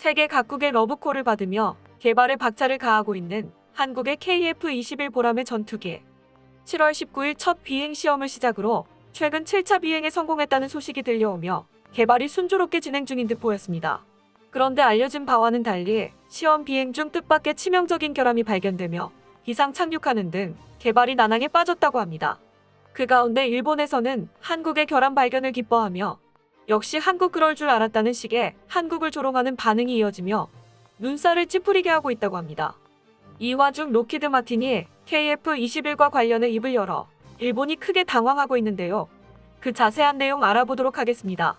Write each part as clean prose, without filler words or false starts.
세계 각국의 러브콜을 받으며 개발에 박차를 가하고 있는 한국의 KF-21 보람의 전투기. 7월 19일 첫 비행 시험을 시작으로 최근 7차 비행에 성공했다는 소식이 들려오며 개발이 순조롭게 진행 중인 듯 보였습니다. 그런데 알려진 바와는 달리 시험 비행 중 뜻밖의 치명적인 결함이 발견되며 비상 착륙하는 등 개발이 난항에 빠졌다고 합니다. 그 가운데 일본에서는 한국의 결함 발견을 기뻐하며 역시 한국 그럴 줄 알았다는 식의 한국을 조롱하는 반응이 이어지며 눈살을 찌푸리게 하고 있다고 합니다. 이 와중 로키드 마틴이 KF-21과 관련해 입을 열어 일본이 크게 당황하고 있는데요. 그 자세한 내용 알아보도록 하겠습니다.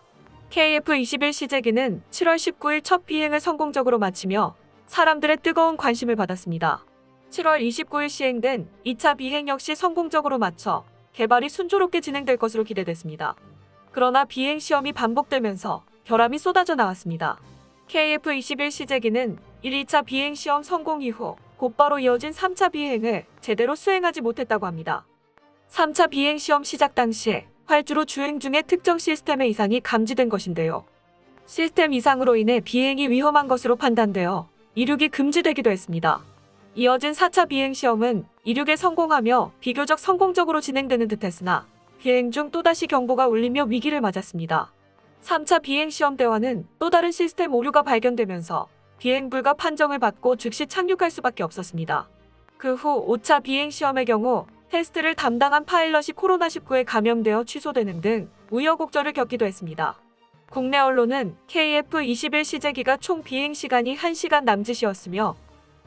KF-21 시제기는 7월 19일 첫 비행을 성공적으로 마치며 사람들의 뜨거운 관심을 받았습니다. 7월 29일 시행된 2차 비행 역시 성공적으로 마쳐 개발이 순조롭게 진행될 것으로 기대됐습니다. 그러나 비행 시험이 반복되면서 결함이 쏟아져 나왔습니다. KF-21 시제기는 1, 2차 비행 시험 성공 이후 곧바로 이어진 3차 비행을 제대로 수행하지 못했다고 합니다. 3차 비행 시험 시작 당시 활주로 주행 중에 특정 시스템의 이상이 감지된 것인데요. 시스템 이상으로 인해 비행이 위험한 것으로 판단되어 이륙이 금지되기도 했습니다. 이어진 4차 비행 시험은 이륙에 성공하며 비교적 성공적으로 진행되는 듯했으나 비행 중 또다시 경보가 울리며 위기를 맞았습니다. 3차 비행 시험 때와는 또 다른 시스템 오류가 발견되면서 비행 불가 판정을 받고 즉시 착륙할 수밖에 없었습니다. 그 후 5차 비행 시험의 경우 테스트를 담당한 파일럿이 코로나19에 감염되어 취소되는 등 우여곡절을 겪기도 했습니다. 국내 언론은 KF-21 시제기가 총 비행 시간이 1시간 남짓이었으며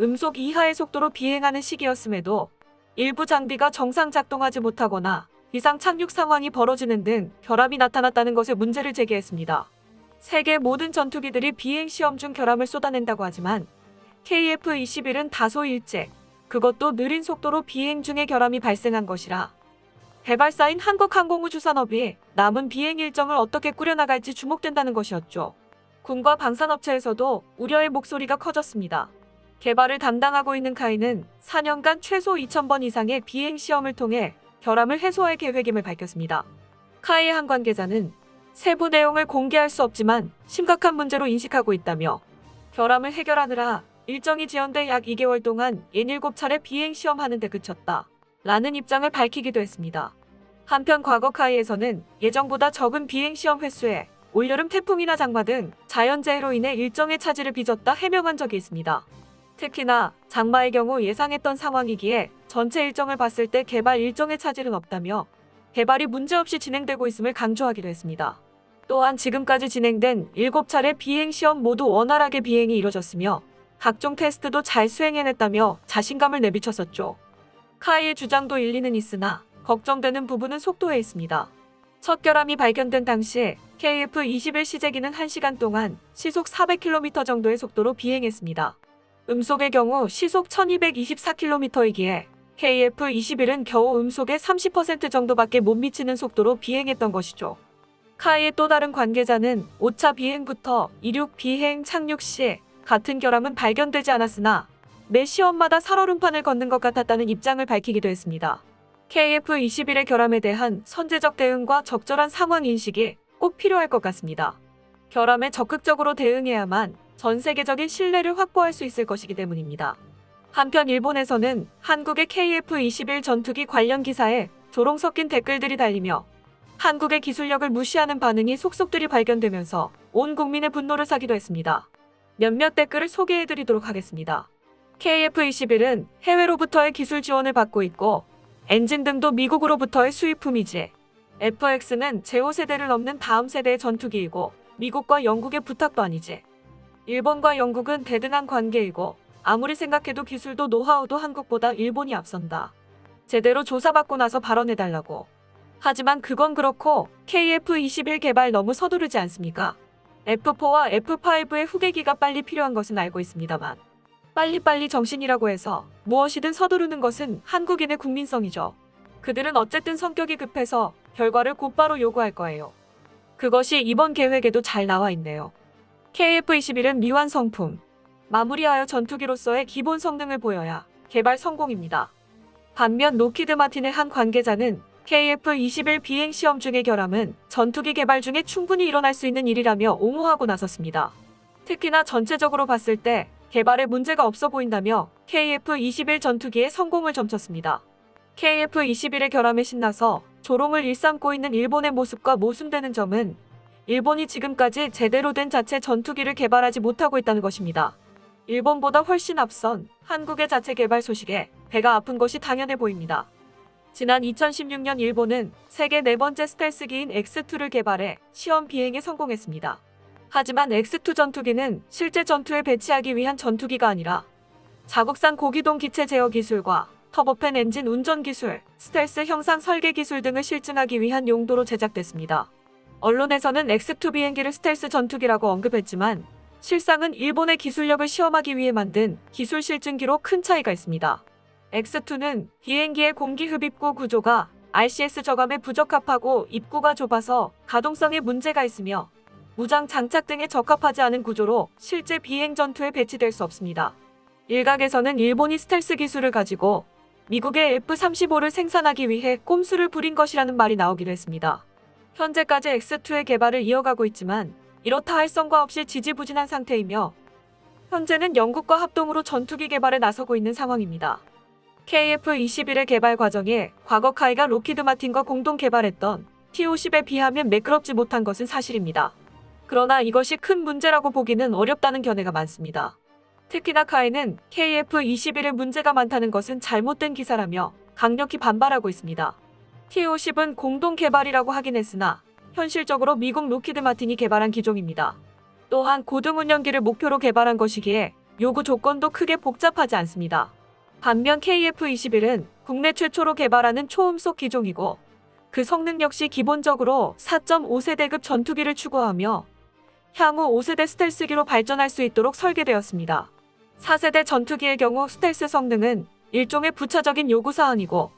음속 이하의 속도로 비행하는 시기였음에도 일부 장비가 정상 작동하지 못하거나 비상 착륙 상황이 벌어지는 등 결함이 나타났다는 것에 문제를 제기했습니다. 세계 모든 전투기들이 비행 시험 중 결함을 쏟아낸다고 하지만 KF-21은 다소 일찍, 그것도 느린 속도로 비행 중에 결함이 발생한 것이라 개발사인 한국항공우주산업이 남은 비행 일정을 어떻게 꾸려나갈지 주목된다는 것이었죠. 군과 방산업체에서도 우려의 목소리가 커졌습니다. 개발을 담당하고 있는 카이는 4년간 최소 2,000번 이상의 비행 시험을 통해 결함을 해소할 계획임을 밝혔습니다. 카이의 한 관계자는 세부 내용을 공개할 수 없지만 심각한 문제로 인식하고 있다며 결함을 해결하느라 일정이 지연돼 약 2개월 동안 67차례 비행 시험하는 데 그쳤다 라는 입장을 밝히기도 했습니다. 한편 과거 카이에서는 예정보다 적은 비행 시험 횟수에 올여름 태풍이나 장마 등 자연재해로 인해 일정의 차질을 빚었다 해명한 적이 있습니다. 특히나 장마의 경우 예상했던 상황이기에 전체 일정을 봤을 때 개발 일정의 차질은 없다며 개발이 문제없이 진행되고 있음을 강조하기도 했습니다. 또한 지금까지 진행된 7차례 비행 시험 모두 원활하게 비행이 이뤄졌으며 각종 테스트도 잘 수행해냈다며 자신감을 내비쳤었죠. 카이의 주장도 일리는 있으나 걱정되는 부분은 속도에 있습니다. 첫 결함이 발견된 당시 KF-21 시제기는 1시간 동안 시속 400km 정도의 속도로 비행했습니다. 음속의 경우 시속 1224km이기에 KF-21은 겨우 음속의 30% 정도밖에 못 미치는 속도로 비행했던 것이죠. 카이의 또 다른 관계자는 5차 비행부터 이륙, 비행, 착륙 시 같은 결함은 발견되지 않았으나 매 시험마다 살얼음판을 걷는 것 같았다는 입장을 밝히기도 했습니다. KF-21의 결함에 대한 선제적 대응과 적절한 상황 인식이 꼭 필요할 것 같습니다. 결함에 적극적으로 대응해야만 전 세계적인 신뢰를 확보할 수 있을 것이기 때문입니다. 한편 일본에서는 한국의 KF-21 전투기 관련 기사에 조롱 섞인 댓글들이 달리며 한국의 기술력을 무시하는 반응이 속속들이 발견되면서 온 국민의 분노를 사기도 했습니다. 몇몇 댓글을 소개해드리도록 하겠습니다. KF-21은 해외로부터의 기술 지원을 받고 있고 엔진 등도 미국으로부터의 수입품이지. FX는 제5세대를 넘는 다음 세대의 전투기이고 미국과 영국의 부탁도 아니지. 일본과 영국은 대등한 관계이고 아무리 생각해도 기술도 노하우도 한국보다 일본이 앞선다. 제대로 조사받고 나서 발언해달라고. 하지만 그건 그렇고 KF-21 개발 너무 서두르지 않습니까? F4와 F5의 후계기가 빨리 필요한 것은 알고 있습니다만 빨리빨리 정신이라고 해서 무엇이든 서두르는 것은 한국인의 국민성이죠. 그들은 어쨌든 성격이 급해서 결과를 곧바로 요구할 거예요. 그것이 이번 계획에도 잘 나와 있네요. KF-21은 미완성품. 마무리하여 전투기로서의 기본 성능을 보여야 개발 성공입니다. 반면 로키드 마틴의 한 관계자는 KF-21 비행 시험 중의 결함은 전투기 개발 중에 충분히 일어날 수 있는 일이라며 옹호하고 나섰습니다. 특히나 전체적으로 봤을 때 개발에 문제가 없어 보인다며 KF-21 전투기에 성공을 점쳤습니다. KF-21의 결함에 신나서 조롱을 일삼고 있는 일본의 모습과 모순되는 점은 일본이 지금까지 제대로 된 자체 전투기를 개발하지 못하고 있다는 것입니다. 일본보다 훨씬 앞선 한국의 자체 개발 소식에 배가 아픈 것이 당연해 보입니다. 지난 2016년 일본은 세계 네 번째 스텔스기인 X2를 개발해 시험 비행에 성공했습니다. 하지만 X2 전투기는 실제 전투에 배치하기 위한 전투기가 아니라 자국산 고기동 기체 제어 기술과 터보팬 엔진 운전 기술, 스텔스 형상 설계 기술 등을 실증하기 위한 용도로 제작됐습니다. 언론에서는 X2 비행기를 스텔스 전투기라고 언급했지만 실상은 일본의 기술력을 시험하기 위해 만든 기술 실증기로 큰 차이가 있습니다. X2는 비행기의 공기 흡입구 구조가 RCS 저감에 부적합하고 입구가 좁아서 가동성에 문제가 있으며 무장 장착 등에 적합하지 않은 구조로 실제 비행 전투에 배치될 수 없습니다. 일각에서는 일본이 스텔스 기술을 가지고 미국의 F-35를 생산하기 위해 꼼수를 부린 것이라는 말이 나오기도 했습니다. 현재까지 X2의 개발을 이어가고 있지만 이렇다 할 성과 없이 지지부진한 상태이며 현재는 영국과 합동으로 전투기 개발에 나서고 있는 상황입니다. KF-21의 개발 과정에 과거 카이가 록히드 마틴과 공동 개발했던 T-50에 비하면 매끄럽지 못한 것은 사실입니다. 그러나 이것이 큰 문제라고 보기는 어렵다는 견해가 많습니다. 특히나 카이는 KF-21에 문제가 많다는 것은 잘못된 기사라며 강력히 반발하고 있습니다. T-50은 공동 개발이라고 하긴 했으나 현실적으로 미국 록히드 마틴이 개발한 기종입니다. 또한 고등 운영기를 목표로 개발한 것이기에 요구 조건도 크게 복잡하지 않습니다. 반면 KF-21은 국내 최초로 개발하는 초음속 기종이고 그 성능 역시 기본적으로 4.5세대급 전투기를 추구하며 향후 5세대 스텔스기로 발전할 수 있도록 설계되었습니다. 4세대 전투기의 경우 스텔스 성능은 일종의 부차적인 요구사항이고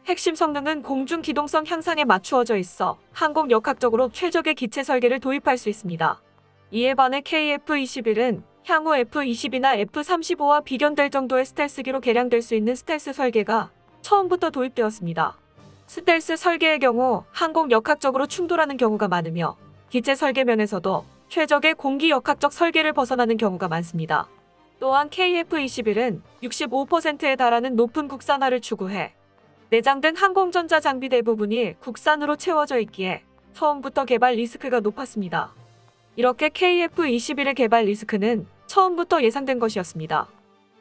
핵심 성능은 공중 기동성 향상에 맞추어져 있어 항공 역학적으로 최적의 기체 설계를 도입할 수 있습니다. 이에 반해 KF-21은 향후 F-22나 F-35와 비견될 정도의 스텔스기로 개량될 수 있는 스텔스 설계가 처음부터 도입되었습니다. 스텔스 설계의 경우 항공 역학적으로 충돌하는 경우가 많으며 기체 설계 면에서도 최적의 공기 역학적 설계를 벗어나는 경우가 많습니다. 또한 KF-21은 65%에 달하는 높은 국산화를 추구해 내장된 항공전자 장비 대부분이 국산으로 채워져 있기에 처음부터 개발 리스크가 높았습니다. 이렇게 KF-21의 개발 리스크는 처음부터 예상된 것이었습니다.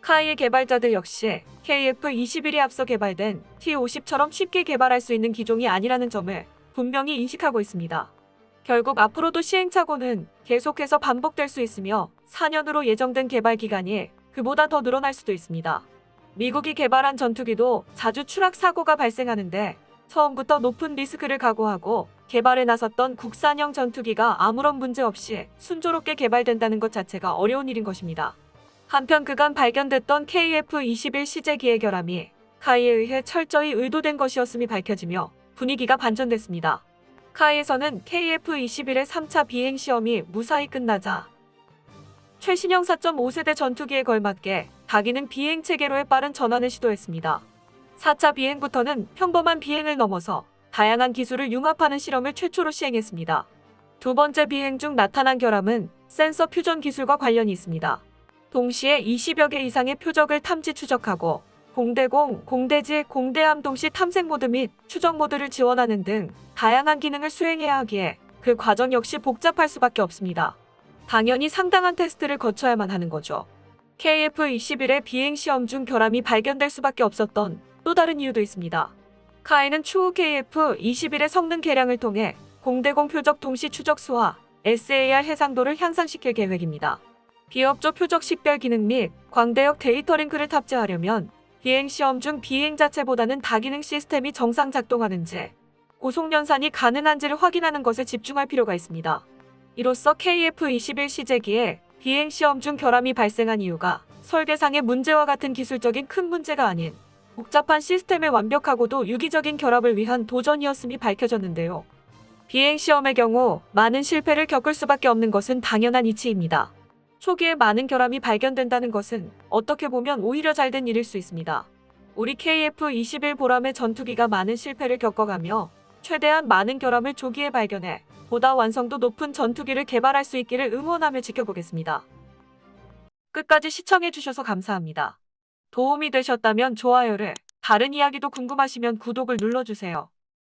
카이의 개발자들 역시 KF-21이 앞서 개발된 T-50처럼 쉽게 개발할 수 있는 기종이 아니라는 점을 분명히 인식하고 있습니다. 결국 앞으로도 시행착오는 계속해서 반복될 수 있으며 4년으로 예정된 개발 기간이 그보다 더 늘어날 수도 있습니다. 미국이 개발한 전투기도 자주 추락 사고가 발생하는데 처음부터 높은 리스크를 각오하고 개발에 나섰던 국산형 전투기가 아무런 문제 없이 순조롭게 개발된다는 것 자체가 어려운 일인 것입니다. 한편 그간 발견됐던 KF-21 시제기의 결함이 카이에 의해 철저히 의도된 것이었음이 밝혀지며 분위기가 반전됐습니다. 카이에서는 KF-21의 3차 비행 시험이 무사히 끝나자 최신형 4.5세대 전투기에 걸맞게 다기능 비행 체계로의 빠른 전환을 시도했습니다. 4차 비행부터는 평범한 비행을 넘어서 다양한 기술을 융합하는 실험을 최초로 시행했습니다. 두 번째 비행 중 나타난 결함은 센서 퓨전 기술과 관련이 있습니다. 동시에 20여 개 이상의 표적을 탐지 추적하고 공대공, 공대지, 공대함 동시 탐색 모드 및 추적 모드를 지원하는 등 다양한 기능을 수행해야 하기에 그 과정 역시 복잡할 수밖에 없습니다. 당연히 상당한 테스트를 거쳐야만 하는 거죠. KF-21의 비행 시험 중 결함이 발견될 수밖에 없었던 또 다른 이유도 있습니다. 카이는 추후 KF-21의 성능 개량을 통해 공대공 표적 동시 추적 수와 SAR 해상도를 향상시킬 계획입니다. 비업조 표적 식별 기능 및 광대역 데이터 링크를 탑재하려면 비행 시험 중 비행 자체보다는 다기능 시스템이 정상 작동하는지 고속 연산이 가능한지를 확인하는 것에 집중할 필요가 있습니다. 이로써 KF-21 시제기에 비행 시험 중 결함이 발생한 이유가 설계상의 문제와 같은 기술적인 큰 문제가 아닌 복잡한 시스템의 완벽하고도 유기적인 결합을 위한 도전이었음이 밝혀졌는데요. 비행 시험의 경우 많은 실패를 겪을 수밖에 없는 것은 당연한 이치입니다. 초기에 많은 결함이 발견된다는 것은 어떻게 보면 오히려 잘된 일일 수 있습니다. 우리 KF-21 보람의 전투기가 많은 실패를 겪어가며 최대한 많은 결함을 조기에 발견해 보다 완성도 높은 전투기를 개발할 수 있기를 응원하며 지켜보겠습니다. 끝까지 시청해주셔서 감사합니다. 도움이 되셨다면 좋아요를, 다른 이야기도 궁금하시면 구독을 눌러주세요.